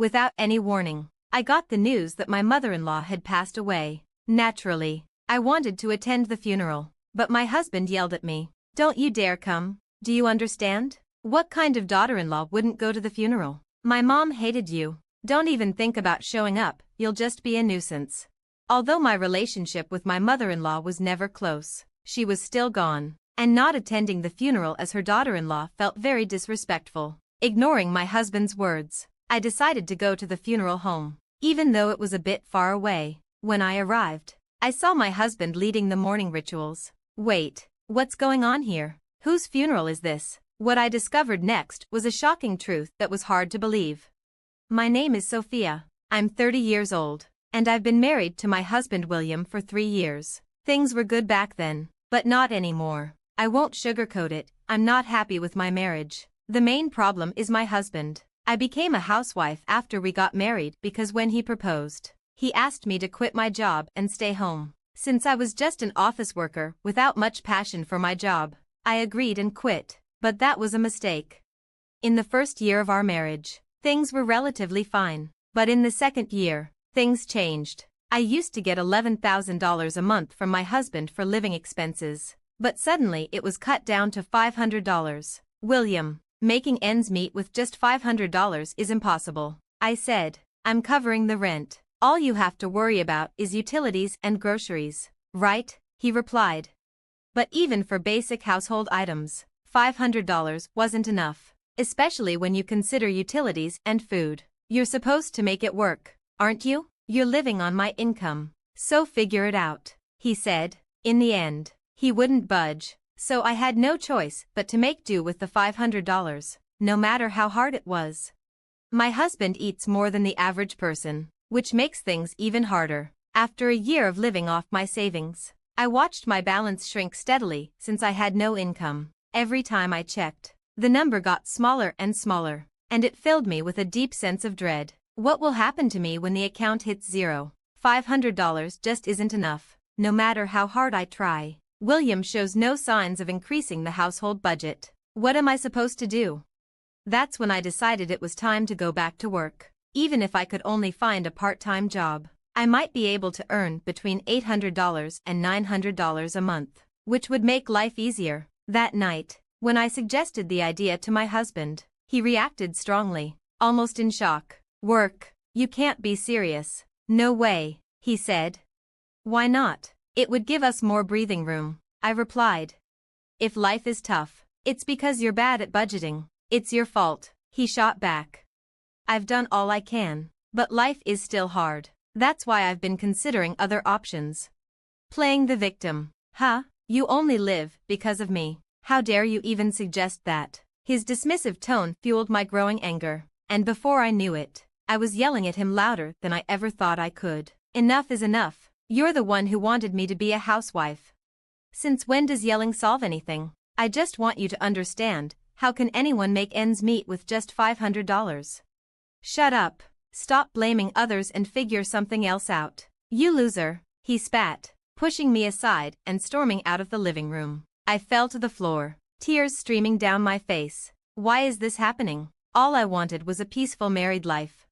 Without any warning, I got the news that my mother-in-law had passed away. Naturally, I wanted to attend the funeral, but my husband yelled at me. "Don't you dare come, do you understand? What kind of daughter-in-law wouldn't go to the funeral? My mom hated you. Don't even think about showing up, you'll just be a nuisance." Although my relationship with my mother-in-law was never close, she was still gone, and not attending the funeral as her daughter-in-law felt very disrespectful. Ignoring my husband's words, I decided to go to the funeral home, even though it was a bit far away. When I arrived, I saw my husband leading the mourning rituals. Wait, what's going on here? Whose funeral is this? What I discovered next was a shocking truth that was hard to believe. My name is Sophia. I'm 30 years old, and I've been married to my husband William for 3 years. Things were good back then, but not anymore. I won't sugarcoat it, I'm not happy with my marriage. The main problem is my husband. I became a housewife after we got married because when he proposed, he asked me to quit my job and stay home. Since I was just an office worker without much passion for my job, I agreed and quit. But that was a mistake. In the first year of our marriage, things were relatively fine. But in the second year, things changed. I used to get $11,000 a month from my husband for living expenses, but suddenly it was cut down to $500. "William, making ends meet with just $500 is impossible," I said. "I'm covering the rent. All you have to worry about is utilities and groceries, right?" he replied. But even for basic household items, $500 wasn't enough, especially when you consider utilities and food. "You're supposed to make it work, aren't you? You're living on my income, so figure it out," he said. In the end, he wouldn't budge, so I had no choice but to make do with the $500, no matter how hard it was. My husband eats more than the average person, which makes things even harder. After a year of living off my savings, I watched my balance shrink steadily since I had no income. Every time I checked, the number got smaller and smaller, and it filled me with a deep sense of dread. What will happen to me when the account hits zero? $500 just isn't enough, no matter how hard I try. William shows no signs of increasing the household budget. What am I supposed to do? That's when I decided it was time to go back to work. Even if I could only find a part-time job, I might be able to earn between $800 and $900 a month, which would make life easier. That night, when I suggested the idea to my husband, he reacted strongly, almost in shock. "Work? You can't be serious." "No way," he said. "Why not? It would give us more breathing room," I replied. "If life is tough, it's because you're bad at budgeting. It's your fault," he shot back. "I've done all I can, but life is still hard. That's why I've been considering other options." Playing the victim. "Huh? You only live because of me. How dare you even suggest that?" His dismissive tone fueled my growing anger, and before I knew it, I was yelling at him louder than I ever thought I could. "Enough is enough. You're the one who wanted me to be a housewife. Since when does yelling solve anything? I just want you to understand, how can anyone make ends meet with just $500? Shut up. Stop blaming others and figure something else out. You loser," he spat, pushing me aside and storming out of the living room. I fell to the floor, tears streaming down my face. Why is this happening? All I wanted was a peaceful married life.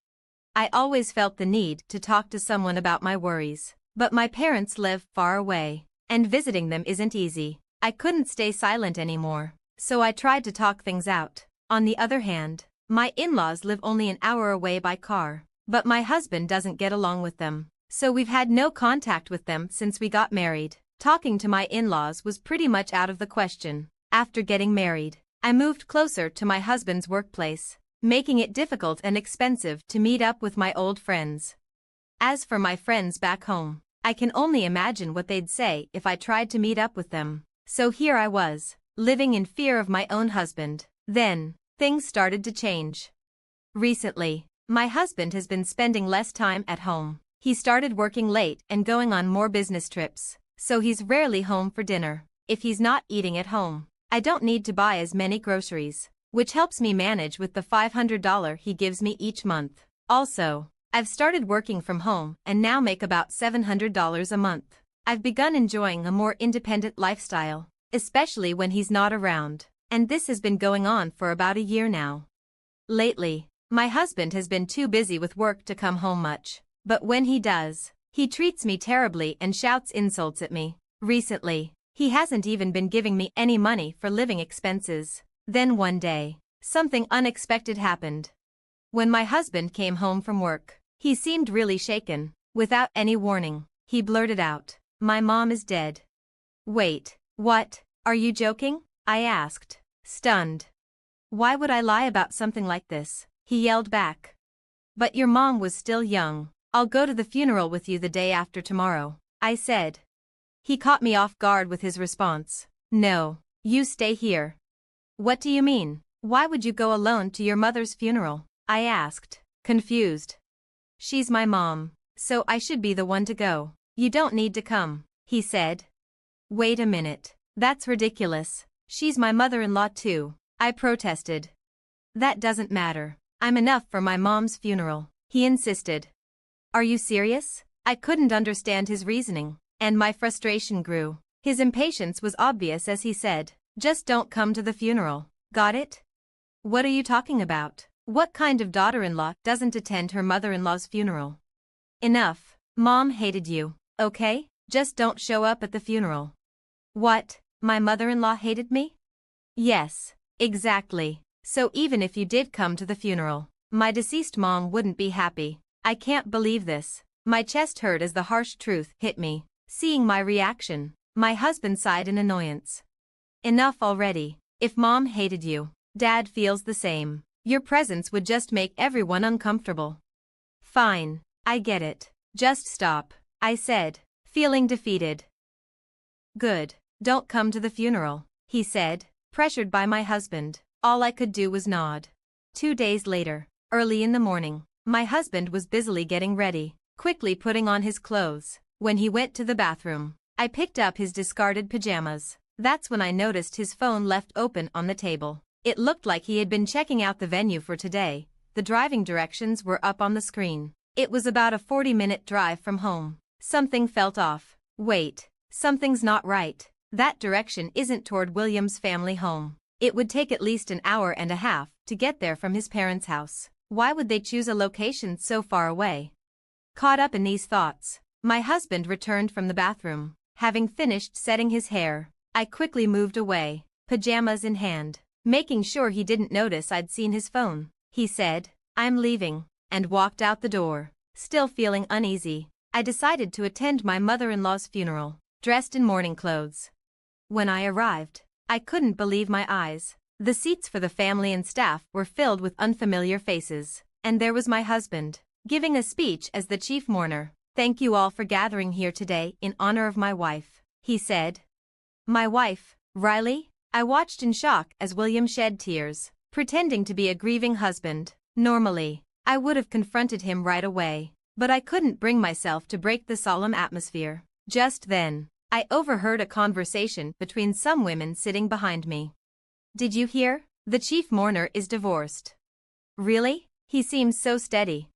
I always felt the need to talk to someone about my worries, but my parents live far away, and visiting them isn't easy. I couldn't stay silent anymore, so I tried to talk things out. On the other hand, my in-laws live only an hour away by car, but my husband doesn't get along with them, so we've had no contact with them since we got married. Talking to my in-laws was pretty much out of the question. After getting married, I moved closer to my husband's workplace, making it difficult and expensive to meet up with my old friends. As for my friends back home, I can only imagine what they'd say if I tried to meet up with them. So here I was, living in fear of my own husband. Then, things started to change. Recently, my husband has been spending less time at home. He started working late and going on more business trips, so he's rarely home for dinner. If he's not eating at home, I don't need to buy as many groceries, which helps me manage with the $500 he gives me each month. Also, I've started working from home and now make about $700 a month. I've begun enjoying a more independent lifestyle, especially when he's not around, and this has been going on for about a year now. Lately, My husband has been too busy with work to come home much, but when he does, he treats me terribly and shouts insults at me. Recently, he hasn't even been giving me any money for living expenses. Then one day, something unexpected happened. When my husband came home from work, he seemed really shaken. Without any warning, he blurted out, "My mom is dead." "Wait, what? Are you joking?" I asked, stunned. "Why would I lie about something like this?" he yelled back. "But your mom was still young. I'll go to the funeral with you the day after tomorrow," I said. He caught me off guard with his response. "No, you stay here." "What do you mean? Why would you go alone to your mother's funeral?" I asked, confused. "She's my mom, so I should be the one to go. You don't need to come," he said. "Wait a minute, that's ridiculous. She's my mother-in-law too," I protested. "That doesn't matter. I'm enough for my mom's funeral," he insisted. "Are you serious?" I couldn't understand his reasoning, and my frustration grew. His impatience was obvious as he said, "Just don't come to the funeral, got it?" "What are you talking about? What kind of daughter-in-law doesn't attend her mother-in-law's funeral?" "Enough, Mom hated you, okay? Just don't show up at the funeral." "What, my mother-in-law hated me?" "Yes, exactly. So even if you did come to the funeral, my deceased mom wouldn't be happy." I can't believe this. My chest hurt as the harsh truth hit me. Seeing my reaction, my husband sighed in annoyance. "Enough already. If Mom hated you, Dad feels the same. Your presence would just make everyone uncomfortable." "Fine, I get it. Just stop," I said, feeling defeated. "Good, don't come to the funeral," he said, pressured by my husband. All I could do was nod. 2 days later, early in the morning, my husband was busily getting ready, quickly putting on his clothes. When he went to the bathroom, I picked up his discarded pajamas. That's when I noticed his phone left open on the table. It looked like he had been checking out the venue for today. The driving directions were up on the screen. It was about a 40-minute drive from home. Something felt off. Wait, something's not right. That direction isn't toward William's family home. It would take at least an hour and a half to get there from his parents' house. Why would they choose a location so far away? Caught up in these thoughts, my husband returned from the bathroom. Having finished setting his hair, I quickly moved away, pajamas in hand, making sure he didn't notice I'd seen his phone. He said, "I'm leaving," and walked out the door. Still feeling uneasy, I decided to attend my mother-in-law's funeral, dressed in mourning clothes. When I arrived, I couldn't believe my eyes. The seats for the family and staff were filled with unfamiliar faces, and there was my husband, giving a speech as the chief mourner. "Thank you all for gathering here today in honor of my wife," he said. "My wife, Riley?" I watched in shock as William shed tears, pretending to be a grieving husband. Normally, I would have confronted him right away, but I couldn't bring myself to break the solemn atmosphere. Just then, I overheard a conversation between some women sitting behind me. "Did you hear? The chief mourner is divorced." "Really? He seems so steady."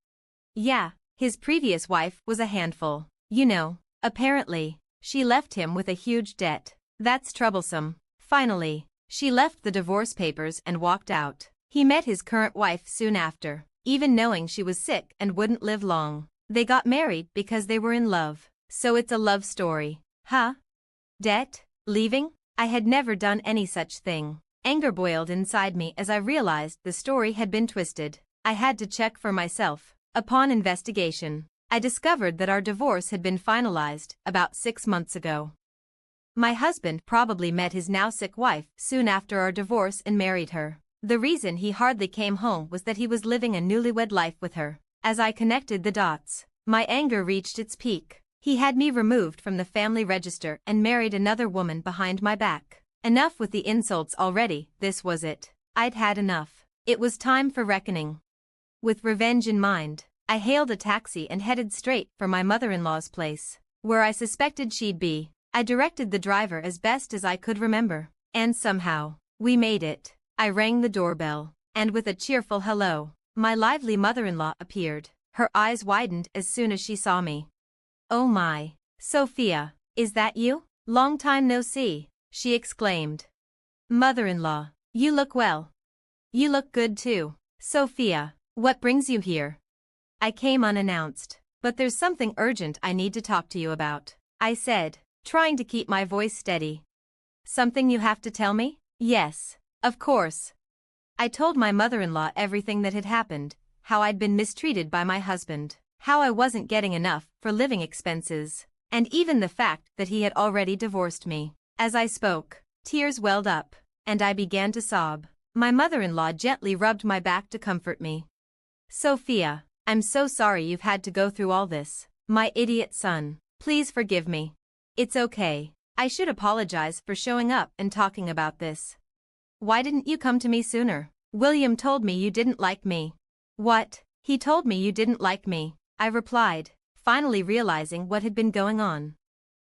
"Yeah, his previous wife was a handful. You know, apparently, she left him with a huge debt. That's troublesome." Finally, she left the divorce papers and walked out. He met his current wife soon after, even knowing she was sick and wouldn't live long. They got married because they were in love. So it's a love story. Huh? Debt? Leaving? I had never done any such thing. Anger boiled inside me as I realized the story had been twisted. I had to check for myself. Upon investigation, I discovered that our divorce had been finalized about 6 months ago. My husband probably met his now sick wife soon after our divorce and married her. The reason he hardly came home was that he was living a newlywed life with her. As I connected the dots, my anger reached its peak. He had me removed from the family register and married another woman behind my back. Enough with the insults already, this was it. I'd had enough. It was time for reckoning. With revenge in mind, I hailed a taxi and headed straight for my mother-in-law's place, where I suspected she'd be. I directed the driver as best as I could remember, and somehow, we made it. I rang the doorbell, and with a cheerful hello, my lively mother-in-law appeared. Her eyes widened as soon as she saw me. "Oh my, Sophia, is that you? Long time no see," she exclaimed. "Mother-in-law, you look well. You look good too." "Sophia, What brings you here? I came unannounced, but there's something urgent I need to talk to you about, I said, trying to keep my voice steady. Something you have to tell me? Yes, of course. I told my mother-in-law everything that had happened, how I'd been mistreated by my husband, how I wasn't getting enough for living expenses, and even the fact that he had already divorced me. As I spoke, tears welled up, and I began to sob. My mother-in-law gently rubbed my back to comfort me. Sophia, I'm so sorry you've had to go through all this. My idiot son. Please forgive me. It's okay. I should apologize for showing up and talking about this. Why didn't you come to me sooner? William told me you didn't like me. What? He told me you didn't like me, I replied, finally realizing what had been going on.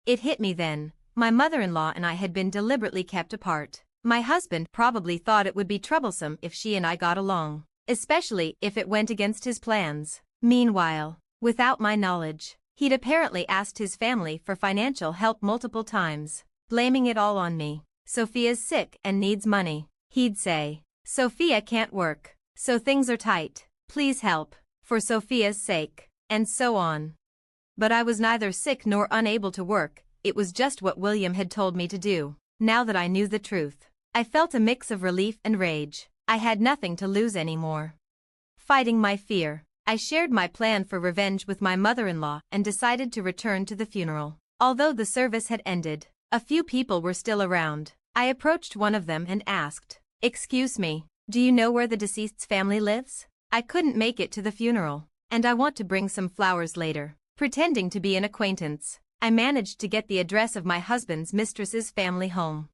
It hit me then. My mother-in-law and I had been deliberately kept apart. My husband probably thought it would be troublesome if she and I got along, especially if it went against his plans. Meanwhile, without my knowledge, he'd apparently asked his family for financial help multiple times, blaming it all on me. Sophia's sick and needs money, he'd say. Sophia can't work, so things are tight. Please help, for Sophia's sake, and so on. But I was neither sick nor unable to work, it was just what William had told me to do. Now that I knew the truth, I felt a mix of relief and rage. I had nothing to lose anymore. Fighting my fear, I shared my plan for revenge with my mother-in-law and decided to return to the funeral. Although the service had ended, a few people were still around. I approached one of them and asked, "Excuse me, do you know where the deceased's family lives? I couldn't make it to the funeral, and I want to bring some flowers later." Pretending to be an acquaintance, I managed to get the address of my husband's mistress's family home.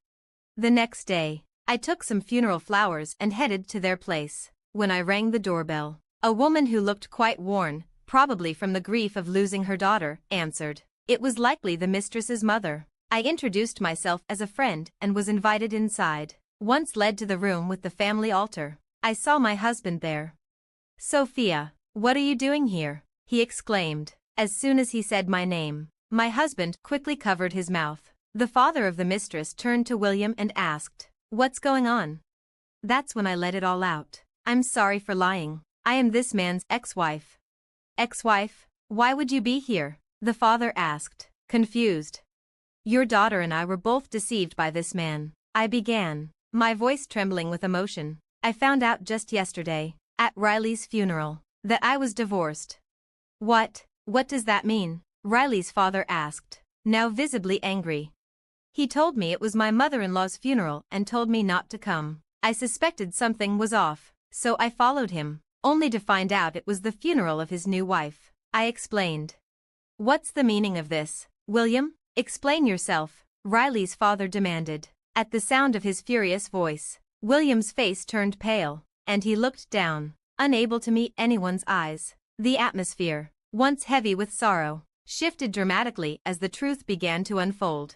The next day, I took some funeral flowers and headed to their place. When I rang the doorbell, a woman who looked quite worn, probably from the grief of losing her daughter, answered. It was likely the mistress's mother. I introduced myself as a friend and was invited inside. Once led to the room with the family altar, I saw my husband there. "Sophia, what are you doing here?" he exclaimed. As soon as he said my name, my husband quickly covered his mouth. The father of the mistress turned to William and asked, "What's going on?" That's when I let it all out. "I'm sorry for lying. I am this man's ex-wife." "Ex-wife? Why would you be here?" the father asked, confused. "Your daughter and I were both deceived by this man," I began, my voice trembling with emotion. "I found out just yesterday, at Riley's funeral, that I was divorced." What does that mean?" Riley's father asked, now visibly angry. "He told me it was my mother-in-law's funeral and told me not to come. I suspected something was off, so I followed him, only to find out it was the funeral of his new wife," I explained. "What's the meaning of this, William? Explain yourself," Riley's father demanded. At the sound of his furious voice, William's face turned pale, and he looked down, unable to meet anyone's eyes. The atmosphere, once heavy with sorrow, shifted dramatically as the truth began to unfold.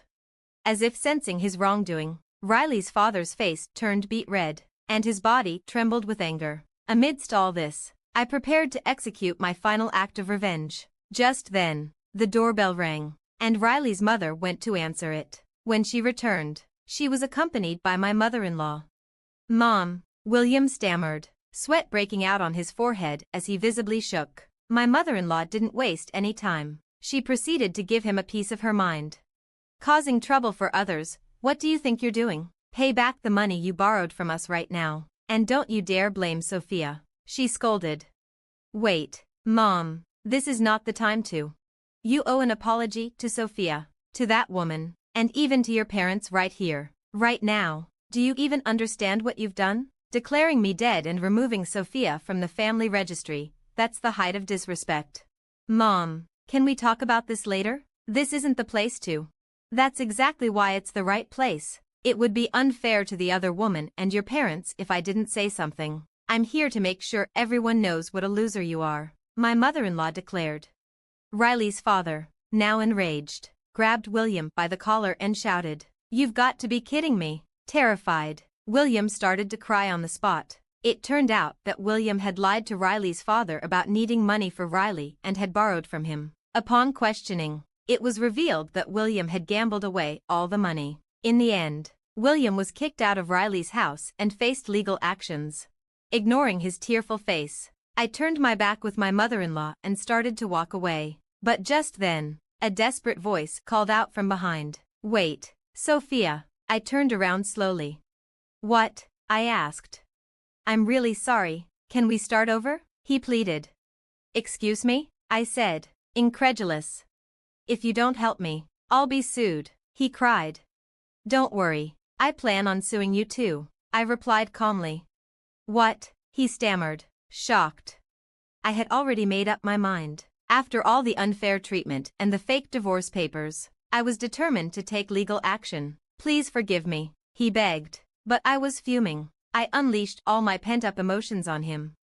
As if sensing his wrongdoing, Riley's father's face turned beet red, and his body trembled with anger. Amidst all this, I prepared to execute my final act of revenge. Just then, the doorbell rang, and Riley's mother went to answer it. When she returned, she was accompanied by my mother-in-law. "Mom," William stammered, sweat breaking out on his forehead as he visibly shook. My mother-in-law didn't waste any time. She proceeded to give him a piece of her mind. "Causing trouble for others, what do you think you're doing? Pay back the money you borrowed from us right now, and don't you dare blame Sophia," she scolded. "Wait, Mom, this is not the time to. You owe an apology to Sophia, to that woman, and even to your parents right here, right now. Do you even understand what you've done? Declaring me dead and removing Sophia from the family registry, that's the height of disrespect. Mom, can we talk about this later? This isn't the place to." "That's exactly why it's the right place. It would be unfair to the other woman and your parents if I didn't say something. I'm here to make sure everyone knows what a loser you are," my mother-in-law declared. Riley's father, now enraged, grabbed William by the collar and shouted, "You've got to be kidding me." Terrified, William started to cry on the spot. It turned out that William had lied to Riley's father about needing money for Riley and had borrowed from him. Upon questioning, it was revealed that William had gambled away all the money. In the end, William was kicked out of Riley's house and faced legal actions. Ignoring his tearful face, I turned my back with my mother-in-law and started to walk away. But just then, a desperate voice called out from behind. "Wait, Sophia." I turned around slowly. "What?" I asked. "I'm really sorry, can we start over?" he pleaded. "Excuse me?" I said, incredulous. "If you don't help me, I'll be sued," he cried. "Don't worry, I plan on suing you too," I replied calmly. "What?" he stammered, shocked. I had already made up my mind. After all the unfair treatment and the fake divorce papers, I was determined to take legal action. "Please forgive me," he begged. But I was fuming. I unleashed all my pent-up emotions on him.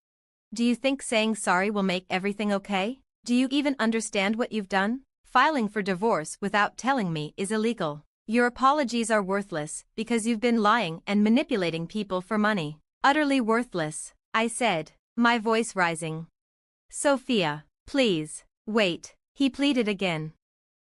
"Do you think saying sorry will make everything okay? Do you even understand what you've done? Filing for divorce without telling me is illegal. Your apologies are worthless because you've been lying and manipulating people for money." "Utterly worthless," I said, my voice rising. "Sophia, please, wait," he pleaded again.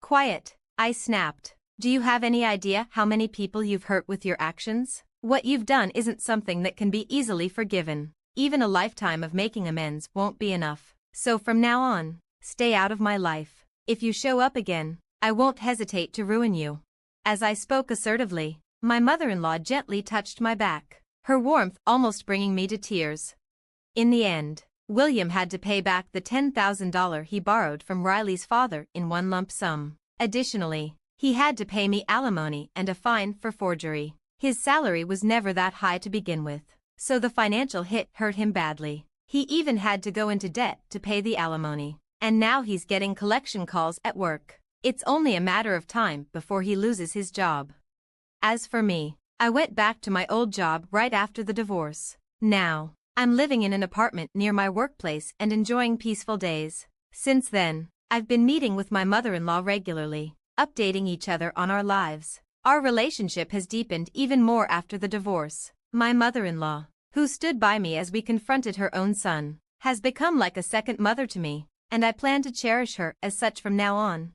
"Quiet," I snapped. "Do you have any idea how many people you've hurt with your actions? What you've done isn't something that can be easily forgiven. Even a lifetime of making amends won't be enough. So from now on, stay out of my life. If you show up again, I won't hesitate to ruin you." As I spoke assertively, my mother-in-law gently touched my back, her warmth almost bringing me to tears. In the end, William had to pay back the $10,000 he borrowed from Riley's father in one lump sum. Additionally, he had to pay me alimony and a fine for forgery. His salary was never that high to begin with, so the financial hit hurt him badly. He even had to go into debt to pay the alimony. And now he's getting collection calls at work. It's only a matter of time before he loses his job. As for me, I went back to my old job right after the divorce. Now, I'm living in an apartment near my workplace and enjoying peaceful days. Since then, I've been meeting with my mother-in-law regularly, updating each other on our lives. Our relationship has deepened even more after the divorce. My mother-in-law, who stood by me as we confronted her own son, has become like a second mother to me, and I plan to cherish her as such from now on.